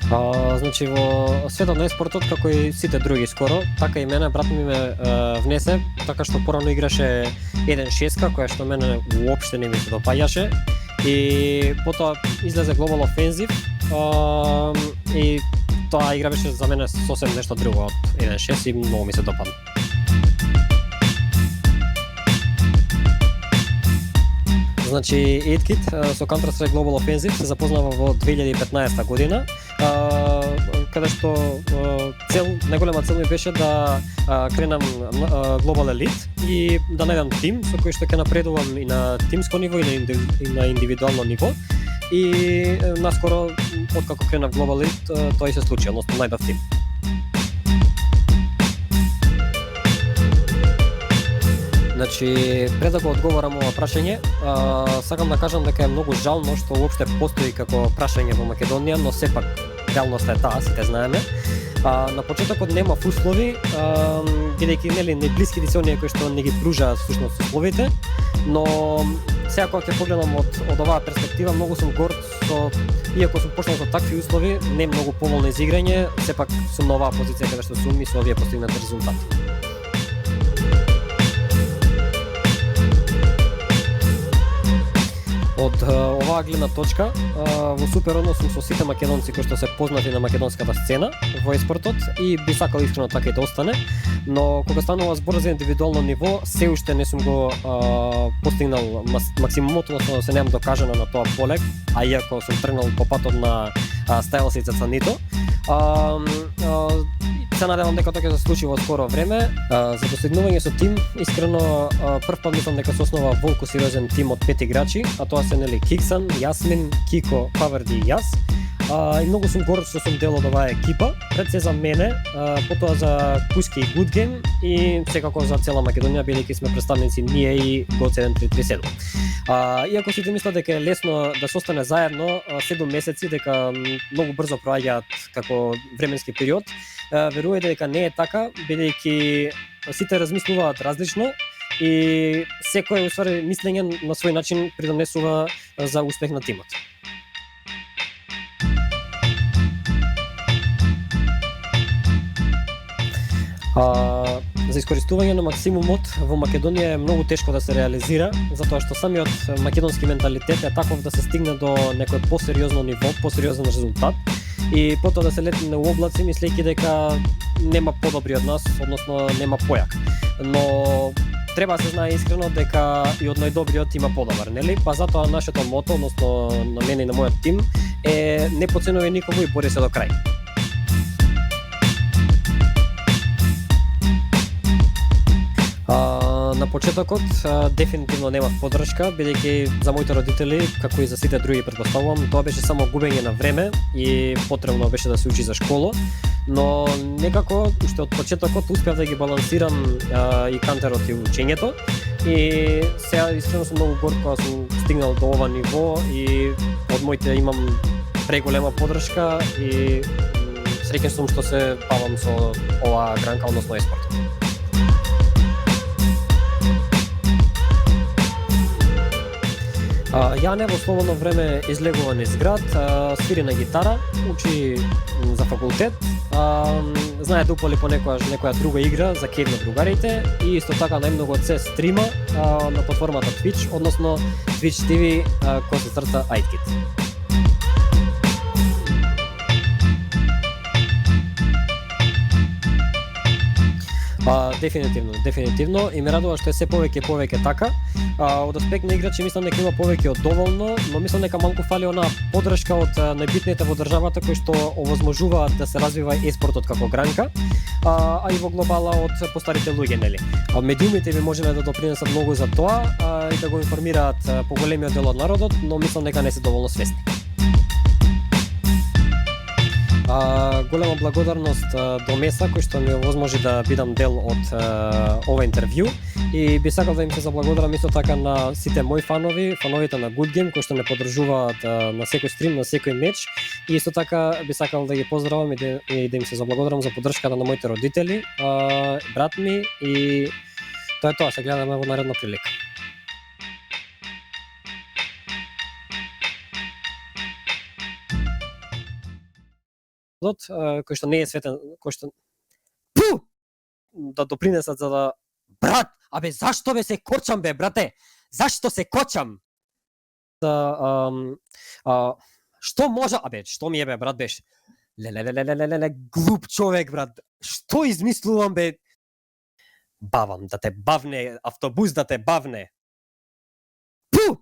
Значи во светот на еспортот, како и сите други скоро, така и мене брат ми ме внесе, така што порано играше 1.6 која што мене уопште не ми се допаѓаше и потоа излезе Global Offensive и тоа игра беше за мене сосем нешто друго од 1.6 и многу ми се допадна. Значи, 8kit со Counter-Strike Global Offensive се запознава во 2015 година, каде што најголема цел ми беше да кренам Global Elite и да најдам тим со кој што ќе напредувам и на тимско ниво и на индивидуално ниво. И наскоро, откако кренав Global Elite, тоа и се случи, односно најдов тим. Значи, пред да го одговорам ова прашање, сакам да кажам дека е многу жално што уопште постои како прашање во Македонија, но сепак реалноста е таа, сите знаеме. На почетокот немав услови, бидејќи нели најблиските се оние кои што не ги пружаат всушност условите, но сега кога ќе погледам од оваа перспектива, многу сум горд со, иако сум почнал со такви услови, не многу поволни за играње, сепак сум на оваа позиција каде што сум и со овие постигнати резултати. Од оваа гледна точка, во супер однос сум со сите македонци кои што се познати на македонската сцена во еспортот и би сакал искрено така и да остане, но кога станува збор за индивидуално ниво, се уште не сум го постигнал максимумот, односно се немам докажано на тоа поле, а иако сум тргнал по патот на Стайлс и Цацанито. Се надевам дека тоа ќе се случи во скоро време. За достигнување со тим, искрено првпат мислам дека се основа волку сериозен тим од 5 играчи, а тоа се нели Киксан, Јасмин, Кико, Паварди и јас. И многу сум горд што сум дел од оваа екипа, пред се за мене, потоа за Куски и Good Game и секако за цела Македонија, бидејќи сме представници ние и GOAT 7337. Иако сите мислат дека е лесно да се остане заедно 7 месеци, дека многу брзо проаѓаат како временски период, верувајте дека не е така, бидејќи сите размислуваат различно и секој усвари мислење на свој начин придонесува за успех на тимот. За искористување на максимумот во Македонија е многу тешко да се реализира, затоа што самиот македонски менталитет е таков да се стигне до некој посериозно ниво, посериозен резултат и потоа да се летне у облаци мислејќи дека нема подобри од нас, односно нема појак. Но треба да се знае искрено дека и од најдобриот има подобар, нели? Па затоа нашето мото, односно на мене и на мојот тим, е не потценувај никого и бори се до крај. На почетокот дефинитивно немав поддршка, бидејќи за моите родители, како и за сите други претпоставувам, тоа беше само губење на време и потребно беше да се учи за школа, но некако уште од почетокот успеав да ги балансирам и кантерот и учењето и сега искрено сум многу горд кога сум стигнал до ова ниво и од моите имам преголема поддршка и среќен сум што се бавам со оваа гранка, односно еспорт. Јане во слободно време излегува низ град, свири на гитара, учи за факултет, знае да упали понекогаш некоја друга игра за кеј на другарите и исто така најмногу се стрима на платформата Twitch, односно Twitch TV кој се црта 8kit. Дефинитивно и ме радува што е се повеќе така. Од аспект на играчи мислам дека има повеќе од доволно, но мислам дека малку фали онаа поддршка од најбитните во државата кои што овозможуваат да се развива еспортот како гранка, а и во глобала од постарите луѓе, нели. Медиумите би можеле да допринесат многу за тоа и да го информираат поголемиот дел од народот, но мислам дека не се доволно свесни. Голема благодарност до Меса кој што ми овозможи да бидам дел од ова интервју и би сакал да им се заблагодарам исто така на сите мои фановите на Good Game кои што ме поддржуваат на секој стрим, на секој меч и исто така би сакал да ги поздравам и да им се заблагодарам за поддршката на моите родители, брат ми и тоа е тоа, се гледаме во наредна прилика. кој што не е светен, кој што Пу! Да допринесат за да брат, абе зашто бе се кочам бе брате? Зашто се кочам? Што може, абе што ми е бе брат беше? Леле, глуп човек брат. Што измислувам бе? Бавам да те бавне, автобус да те бавне. Пу!